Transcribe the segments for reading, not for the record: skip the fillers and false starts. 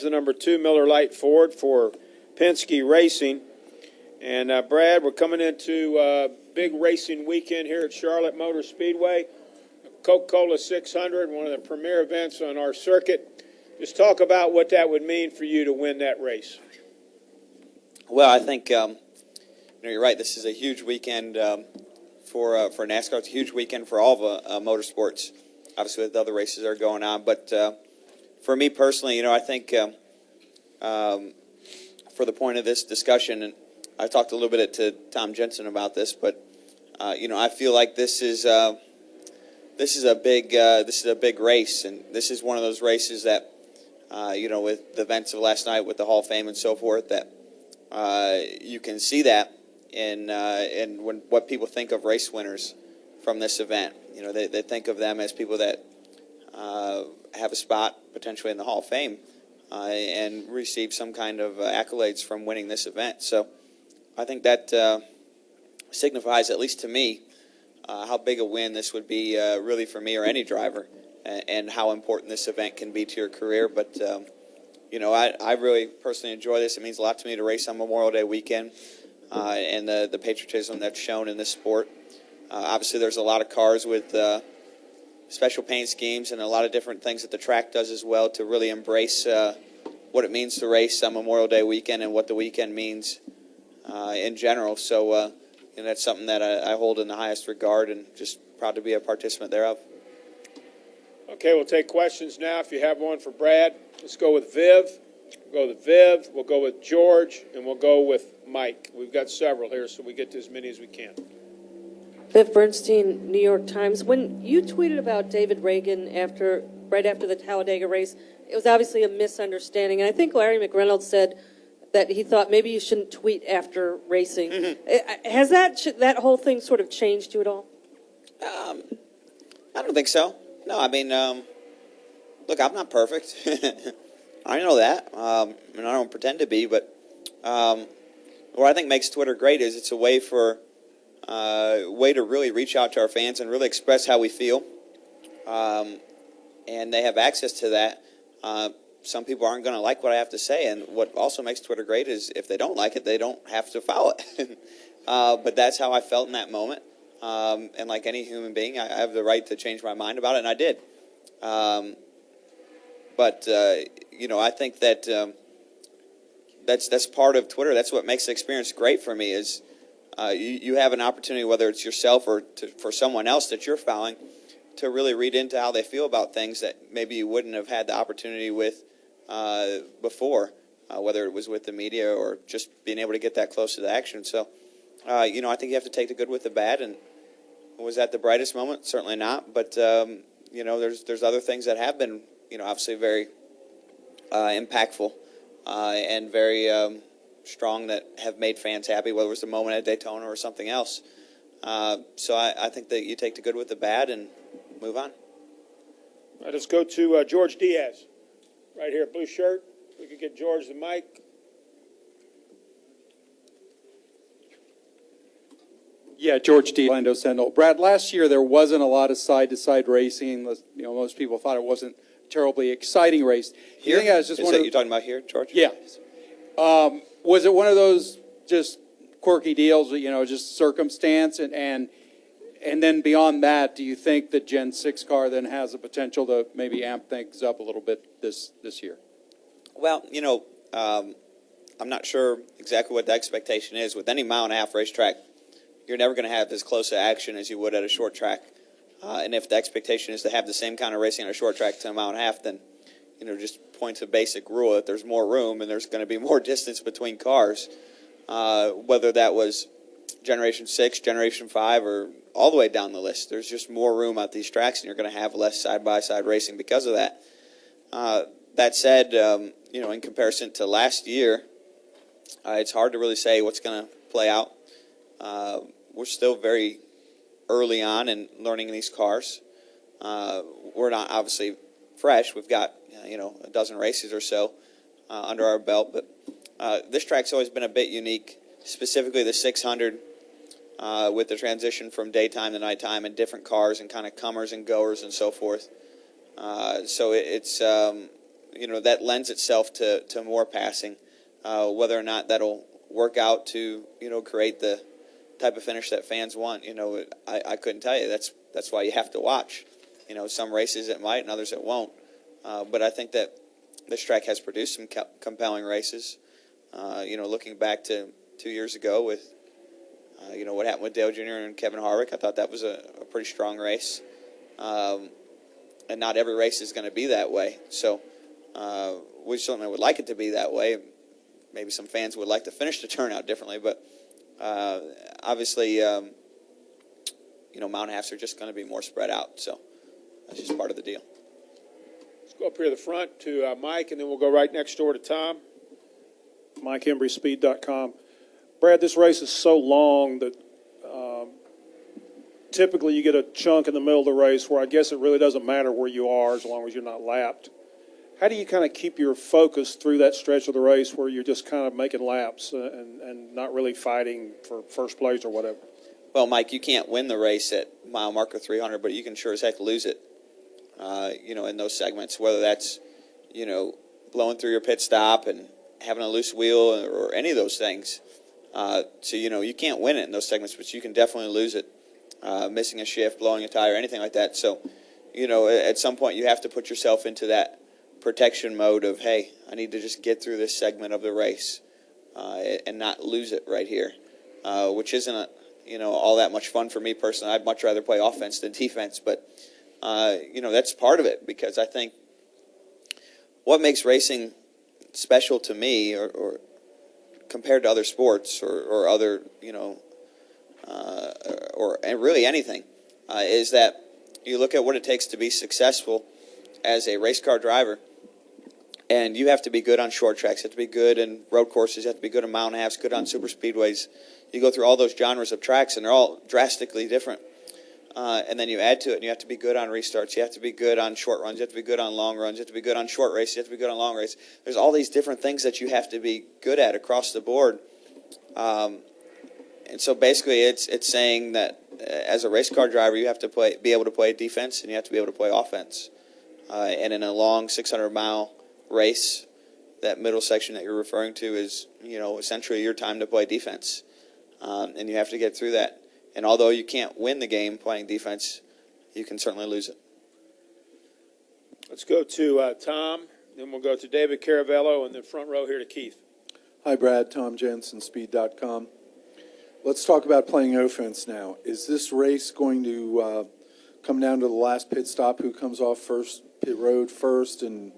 The number 2 Miller Lite Ford for Penske Racing. And Brad, we're coming into big racing weekend here at Charlotte Motor Speedway. Coca Cola 600, one of the premier events on our circuit. Just talk about what that would mean for you to win that race. Well, I think you're right. This is a huge weekend for NASCAR. It's a huge weekend for all of motorsports. Obviously, with the other races that are going on, but for me personally, I think for the point of this discussion, and I talked a little bit to Tom Jensen about this, but I feel like this is a big race, and this is one of those races that with the events of last night with the Hall of Fame and so forth, that you can see that in what people think of race winners from this event. They think of them as people that have a spot potentially in the Hall of Fame and receive some kind of accolades from winning this event. So I think that signifies, at least to me, how big a win this would be really for me or any driver, and how important this event can be to your career. But, I really personally enjoy this. It means a lot to me to race on Memorial Day weekend and the patriotism that's shown in this sport. Obviously, there's a lot of cars with special paint schemes and a lot of different things that the track does as well to really embrace what it means to race on Memorial Day weekend and what the weekend means in general. So that's something that I hold in the highest regard, and just proud to be a participant thereof. Okay, we'll take questions now. If you have one for Brad, let's go with Viv. We'll go with Viv, we'll go with George, and we'll go with Mike. We've got several here, so we get to as many as we can. Viv Bernstein, New York Times. When you tweeted about David Reagan right after the Talladega race, it was obviously a misunderstanding. And I think Larry McReynolds said that he thought maybe you shouldn't tweet after racing. Mm-hmm. Has that whole thing sort of changed you at all? I don't think so. No, I mean, look, I'm not perfect. I know that, and I don't pretend to be. But what I think makes Twitter great is it's a way to really reach out to our fans and really express how we feel. And they have access to that. Some people aren't going to like what I have to say, and what also makes Twitter great is if they don't like it, they don't have to follow it. But that's how I felt in that moment. And like any human being, I have the right to change my mind about it, and I did. But I think that that's part of Twitter. That's what makes the experience great for me is you have an opportunity, whether it's yourself or for someone else that you're following, to really read into how they feel about things that maybe you wouldn't have had the opportunity with before, whether it was with the media or just being able to get that close to the action. So, I think you have to take the good with the bad. And was that the brightest moment? Certainly not. But, there's other things that have been, obviously very impactful and very strong that have made fans happy, whether it was the moment at Daytona or something else. So I think that you take the good with the bad and move on. All right, let's go to George Diaz, right here, blue shirt. We could get George the mic. Yeah, George Diaz, Orlando Sentinel. Brad, last year there wasn't a lot of side-to-side racing. Most people thought it wasn't a terribly exciting race. Here? You think I was just you're talking about here, George? Yeah. Was it one of those just quirky deals, just circumstance? And then beyond that, do you think the Gen 6 car then has the potential to maybe amp things up a little bit this year? Well, I'm not sure exactly what the expectation is. With any mile-and-a-half racetrack, you're never going to have as close to action as you would at a short track. And if the expectation is to have the same kind of racing on a short track to a mile and a half, then, just point to basic rule that there's more room and there's going to be more distance between cars. Whether that was Generation 6, Generation 5, or all the way down the list. There's just more room at these tracks, and you're going to have less side-by-side racing because of that. That said, in comparison to last year, it's hard to really say what's going to play out. We're still very early on in learning these cars. We're not obviously fresh. We've got a dozen races or so under our belt, but this track's always been a bit unique, specifically the 600 with the transition from daytime to nighttime and different cars and kind of comers and goers and so forth. So it's that lends itself to more passing. Whether or not that'll work out to create the type of finish that fans want, I couldn't tell you. That's why you have to watch. Some races it might and others it won't. But I think that this track has produced some compelling races. Looking back to 2 years ago with what happened with Dale Jr. and Kevin Harvick, I thought that was a pretty strong race. And not every race is going to be that way. So we certainly would like it to be that way. Maybe some fans would like to finish the turnout differently, but obviously, mile and a halves are just going to be more spread out. So that's just part of the deal. Let's go up here to the front to Mike, and then we'll go right next door to Tom. Mike Embry, Speed.com. Brad, this race is so long that typically you get a chunk in the middle of the race where I guess it really doesn't matter where you are as long as you're not lapped. How do you kind of keep your focus through that stretch of the race where you're just kind of making laps and not really fighting for first place or whatever? Well, Mike, you can't win the race at mile marker 300, but you can sure as heck lose it, in those segments, whether that's, blowing through your pit stop and having a loose wheel or any of those things. So, you can't win it in those segments, but you can definitely lose it, missing a shift, blowing a tire, anything like that. So, at some point you have to put yourself into that protection mode of, hey, I need to just get through this segment of the race and not lose it right here, which isn't all that much fun for me personally. I'd much rather play offense than defense, but that's part of it, because I think what makes racing special to me, or compared to other sports or other or really anything, is that you look at what it takes to be successful as a race car driver. And you have to be good on short tracks. You have to be good in road courses. You have to be good in mile and a halves, good on super speedways. You go through all those genres of tracks, and they're all drastically different. And then you add to it, and you have to be good on restarts. You have to be good on short runs. You have to be good on long runs. You have to be good on short races. You have to be good on long races. There's all these different things that you have to be good at across the board. And so basically it's saying that as a race car driver, you have to be able to play defense, and you have to be able to play offense. And in a long 600-mile race, that middle section that you're referring to is, essentially your time to play defense. And you have to get through that. And although you can't win the game playing defense, you can certainly lose it. Let's go to Tom, then we'll go to David Caravello, and then front row here to Keith. Hi, Brad. Tom Jensen, Speed.com. Let's talk about playing offense now. Is this race going to come down to the last pit stop, who comes off first, pit road first, and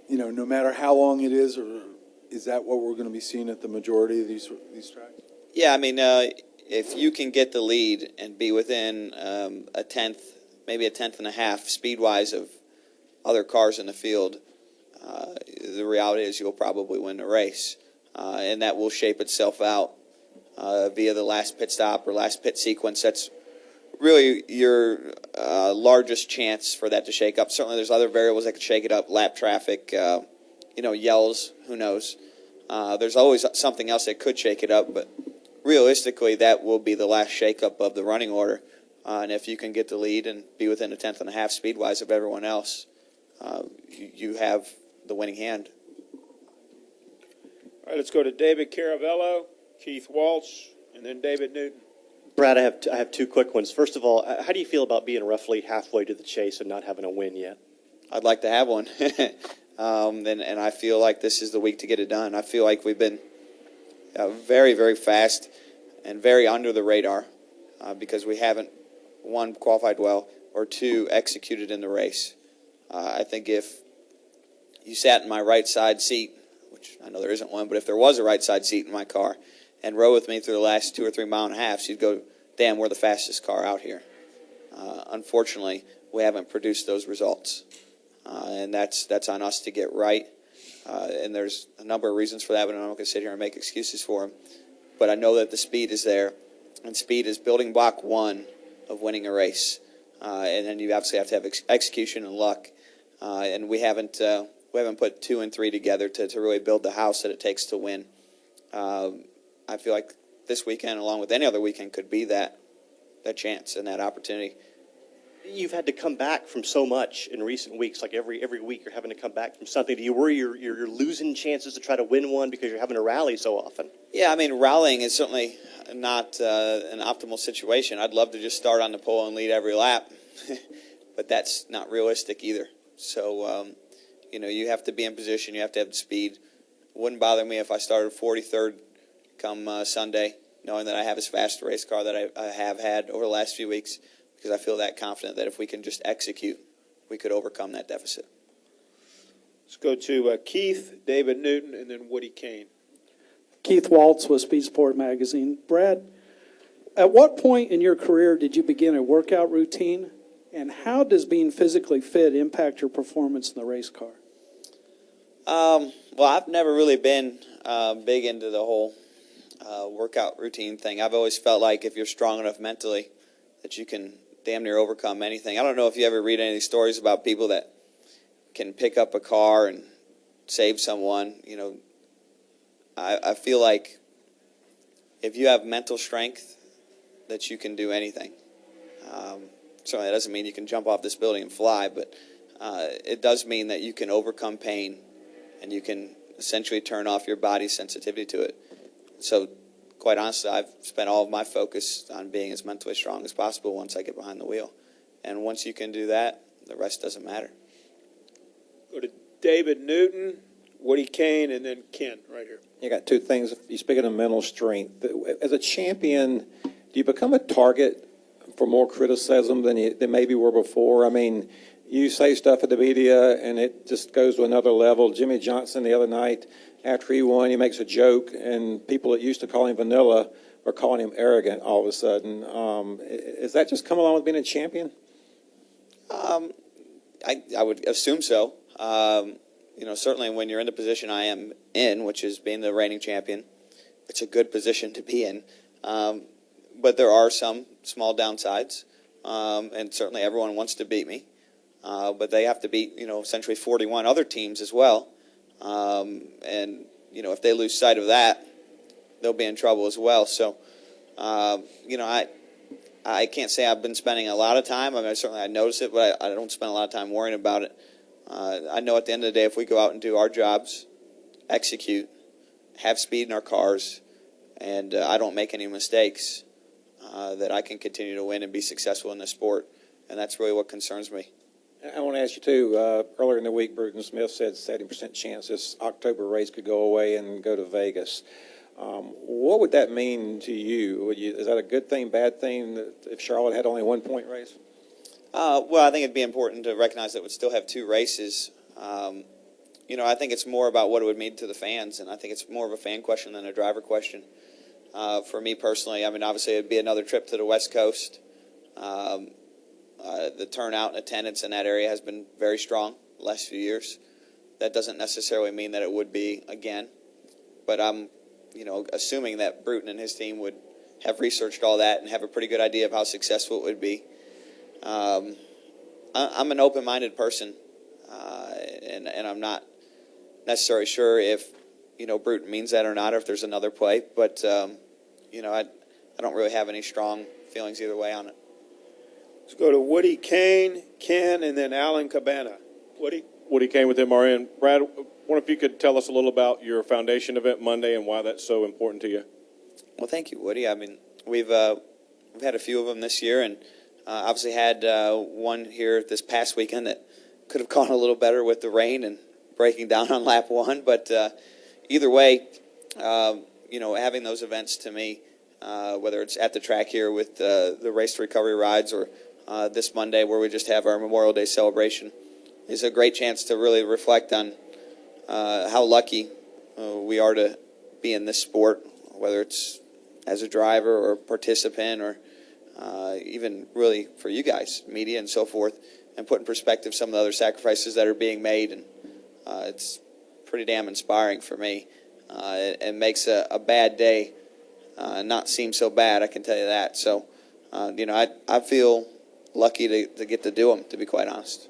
no matter how long it is, or is that what we're going to be seeing at the majority of these tracks? Yeah, I mean, if you can get the lead and be within a tenth, maybe a tenth and a half speed-wise of other cars in the field, the reality is you'll probably win the race. And that will shape itself out via the last pit stop or last pit sequence. That's really your largest chance for that to shake up. Certainly there's other variables that could shake it up, lap traffic, yells, who knows. There's always something else that could shake it up, but realistically that will be the last shakeup of the running order. And if you can get the lead and be within a tenth and a half speed-wise of everyone else, you have the winning hand. All right, let's go to David Caravello, Keith Walsh, and then David Newton. Brad, I have two quick ones. First of all, how do you feel about being roughly halfway to the chase and not having a win yet? I'd like to have one. And I feel like this is the week to get it done. I feel like we've been very, very fast and very under the radar because we haven't, one, qualified well, or two, executed in the race. I think if you sat in my right side seat, which I know there isn't one, but if there was a right side seat in my car and rode with me through the last 2 or 3 mile and a half, you'd go, damn, we're the fastest car out here. Unfortunately, we haven't produced those results. And that's on us to get right. And there's a number of reasons for that, but I'm not going to sit here and make excuses for them. But I know that the speed is there, and speed is building block one of winning a race. And then you obviously have to have execution and luck. And we haven't put 2 and 3 together to really build the house that it takes to win. I feel like this weekend, along with any other weekend, could be that chance and that opportunity. you've had to come back from so much in recent weeks. Like every week, you're having to come back from something. Do you worry you're losing chances to try to win one because you're having to rally so often? Yeah, I mean, rallying is certainly not an optimal situation. I'd love to just start on the pole and lead every lap, but that's not realistic either. So, you have to be in position. You have to have the speed. It wouldn't bother me if I started 43rd come Sunday, knowing that I have as fast a race car that I have had over the last few weeks, because I feel that confident that if we can just execute, we could overcome that deficit. Let's go to Keith, David Newton, and then Woody Kane. Keith Waltz with Speed Sport Magazine. Brad, at what point in your career did you begin a workout routine, and how does being physically fit impact your performance in the race car? Well, I've never really been big into the whole workout routine thing. I've always felt like if you're strong enough mentally that you can damn near overcome anything. I don't know if you ever read any of these stories about people that can pick up a car and save someone. I feel like if you have mental strength, that you can do anything. Certainly that doesn't mean you can jump off this building and fly, but it does mean that you can overcome pain and you can essentially turn off your body's sensitivity to it. So quite honestly, I've spent all of my focus on being as mentally strong as possible once I get behind the wheel. And once you can do that, the rest doesn't matter. Go to David Newton, Woody Kane, and then Ken right here. You got two things. You speaking of mental strength. As a champion, do you become a target for more criticism than maybe were before? I mean, you say stuff at the media, and it just goes to another level. Jimmy Johnson the other night, after he won, he makes a joke, and people that used to call him vanilla are calling him arrogant all of a sudden. Is that just come along with being a champion? I would assume so. Certainly when you're in the position I am in, which is being the reigning champion, it's a good position to be in. But there are some small downsides, and certainly everyone wants to beat me. But they have to beat, essentially 41 other teams as well. And if they lose sight of that, they'll be in trouble as well. So, I can't say I've been spending a lot of time. I mean, certainly I notice it, but I don't spend a lot of time worrying about it. I know at the end of the day, if we go out and do our jobs, execute, have speed in our cars, and I don't make any mistakes, that I can continue to win and be successful in this sport. And that's really what concerns me. I want to ask you, too, earlier in the week, Bruton Smith said 70% chance this October race could go away and go to Vegas. What would that mean to you? Is that a good thing, bad thing, if Charlotte had only 1 point race? Well, I think it'd be important to recognize that we'd still have two races. I think it's more about what it would mean to the fans, and I think it's more of a fan question than a driver question. For me personally, I mean, obviously it'd be another trip to the West Coast. The turnout and attendance in that area has been very strong the last few years. That doesn't necessarily mean that it would be again, but I'm, assuming that Bruton and his team would have researched all that and have a pretty good idea of how successful it would be. I'm an open-minded person, and I'm not necessarily sure if, Bruton means that or not, or if there's another play, but, I don't really have any strong feelings either way on it. Let's go to Woody Kane, Ken, and then Alan Cabana. Woody? Woody Kane with MRN. Brad, I wonder if you could tell us a little about your foundation event Monday and why that's so important to you. Well, thank you, Woody. I mean, we've had a few of them this year, and obviously had one here this past weekend that could have gone a little better with the rain and breaking down on lap one. But either way, having those events to me, whether it's at the track here with the race to recovery rides or this Monday where we just have our Memorial Day celebration, is a great chance to really reflect on how lucky we are to be in this sport, whether it's as a driver or participant or even really for you guys, media and so forth, and put in perspective some of the other sacrifices that are being made. And it's pretty damn inspiring for me. It makes a bad day not seem so bad, I can tell you that. So, I feel lucky to get to do them, to be quite honest.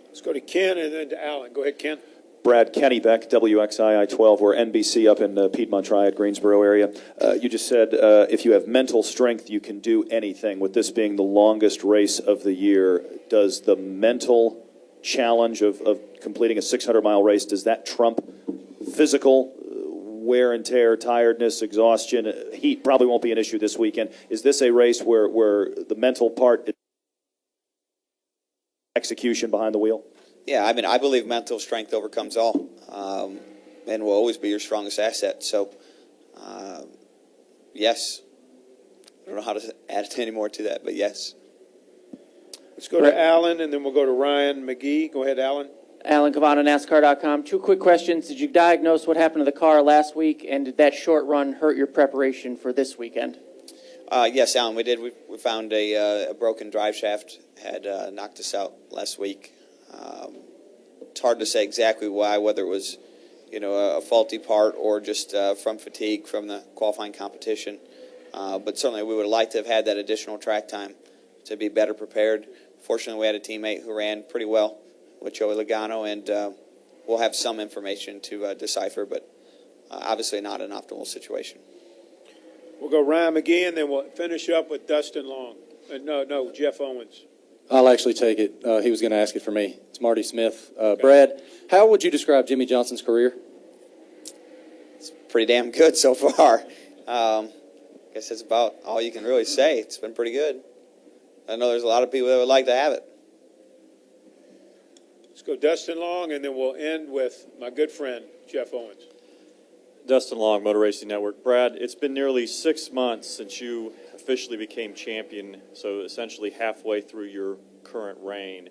Let's go to Ken and then to Alan. Go ahead, Ken. Brad Kennybeck, WXII-12. We're NBC up in the Piedmont Triad, Greensboro area. You just said if you have mental strength, you can do anything. With this being the longest race of the year, does the mental challenge of completing a 600-mile race, does that trump physical wear and tear, tiredness, exhaustion? Heat probably won't be an issue this weekend. Is this a race where the mental part, execution behind the wheel? Yeah, I mean, I believe mental strength overcomes all, and will always be your strongest asset. So, yes. I don't know how to add any more to that, but yes. Let's go to Alan, and then we'll go to Ryan McGee. Go ahead, Alan. Alan Cavano, NASCAR.com. 2 quick questions. Did you diagnose what happened to the car last week, and did that short run hurt your preparation for this weekend? Yes, Alan, we did. We found a broken drive shaft, had knocked us out last week. It's hard to say exactly why, whether it was, a faulty part or just from fatigue from the qualifying competition. But certainly we would have liked to have had that additional track time to be better prepared. Fortunately, we had a teammate who ran pretty well with Joey Logano, and we'll have some information to decipher, but obviously not an optimal situation. We'll go Ryan McGee, and then we'll finish up with Dustin Long. No, Jeff Owens. I'll actually take it. He was going to ask it for me. It's Marty Smith. Brad, how would you describe Jimmy Johnson's career? It's pretty damn good so far. I guess that's about all you can really say. It's been pretty good. I know there's a lot of people that would like to have it. Let's go Dustin Long, and then we'll end with my good friend, Jeff Owens. Dustin Long, Motor Racing Network. Brad, it's been nearly 6 months since you officially became champion, so essentially halfway through your current reign.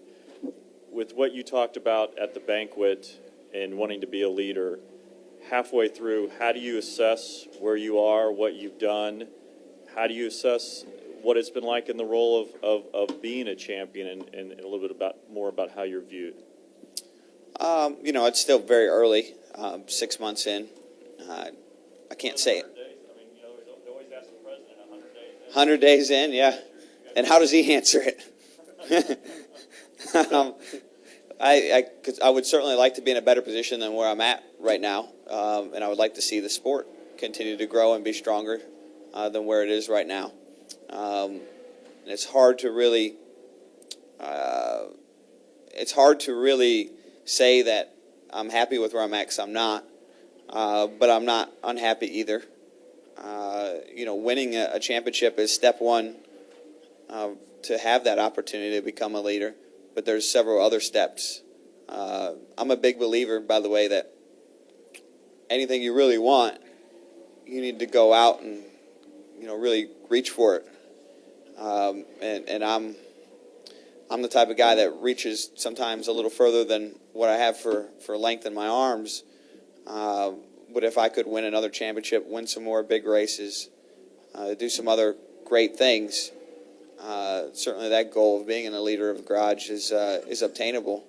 With what you talked about at the banquet and wanting to be a leader, halfway through, how do you assess where you are, what you've done? How do you assess what it's been like in the role of being a champion, and a little bit more about how you're viewed? It's still very early, 6 months in. I can't say it. 100 days in, yeah. And how does he answer it? I would certainly like to be in a better position than where I'm at right now, and I would like to see the sport continue to grow and be stronger than where it is right now. And it's hard to really say that I'm happy with where I'm at, because I'm not. But I'm not unhappy either. Winning a championship is step one to have that opportunity to become a leader. But there's several other steps. I'm a big believer, by the way, that anything you really want, you need to go out and really reach for it. And I'm the type of guy that reaches sometimes a little further than what I have for length in my arms. But if I could win another championship, win some more big races, do some other great things, certainly that goal of being in the leader of the garage is obtainable.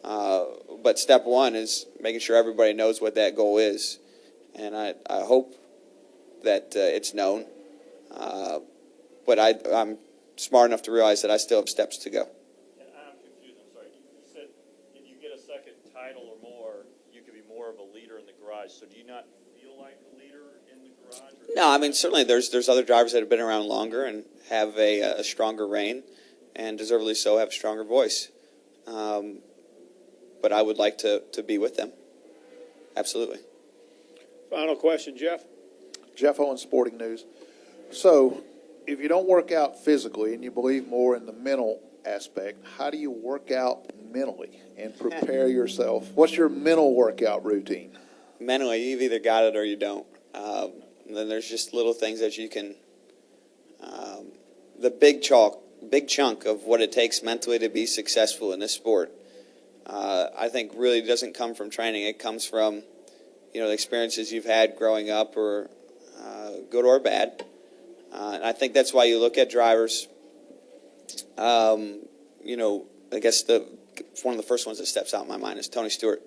But step one is making sure everybody knows what that goal is. And I hope that it's known. But I'm smart enough to realize that I still have steps to go. I'm confused. I'm sorry. You said if you get a second title or more, you could be more of a leader in the garage. So do you not feel like a leader in the garage? No, I mean, certainly there's other drivers that have been around longer and have a stronger reign, and deservedly so have a stronger voice. But I would like to be with them. Absolutely. Final question, Jeff. Jeff Owens, Sporting News. So, if you don't work out physically and you believe more in the mental aspect, how do you work out mentally and prepare yourself? What's your mental workout routine? Mentally, you've either got it or you don't. And then there's just little things that you can. The big chunk of what it takes mentally to be successful in this sport, I think really doesn't come from training. It comes from, the experiences you've had growing up, or good or bad. And I think that's why you look at drivers. I guess one of the first ones that steps out in my mind is Tony Stewart.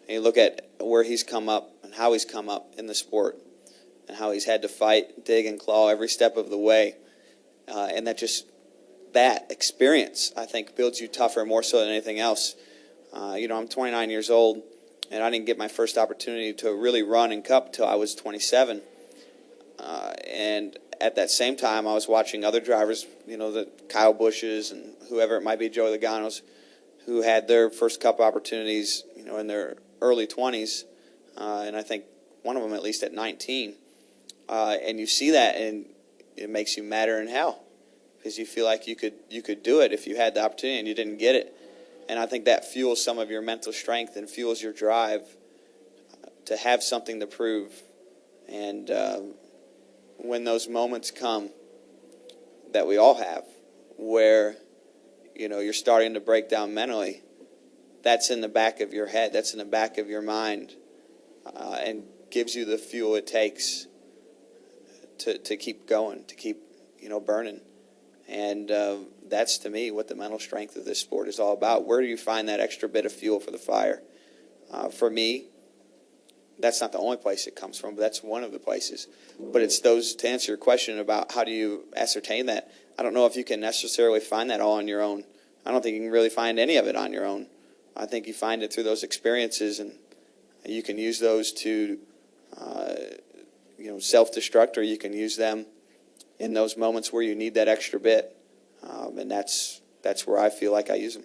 And you look at where he's come up and how he's come up in the sport, and how he's had to fight, dig, and claw every step of the way. And that experience, I think, builds you tougher more so than anything else. I'm 29 years old. and I didn't get my first opportunity to really run in Cup till I was 27. And at that same time, I was watching other drivers, the Kyle Bushes and whoever it might be, Joey Logano's, who had their first Cup opportunities, in their early 20s, and I think one of them at least at 19. And you see that, and it makes you madder in hell because you feel like you could do it if you had the opportunity and you didn't get it. And I think that fuels some of your mental strength and fuels your drive to have something to prove. And when those moments come that we all have where, you're starting to break down mentally, that's in the back of your head, that's in the back of your mind, and gives you the fuel it takes to keep going, to keep, burning. And that's, to me, what the mental strength of this sport is all about. Where do you find that extra bit of fuel for the fire? For me, that's not the only place it comes from, but that's one of the places. But it's those, to answer your question about how do you ascertain that, I don't know if you can necessarily find that all on your own. I don't think you can really find any of it on your own. I think you find it through those experiences, and you can use those to, self-destruct, or you can use them in those moments where you need that extra bit. And that's where I feel like I use them.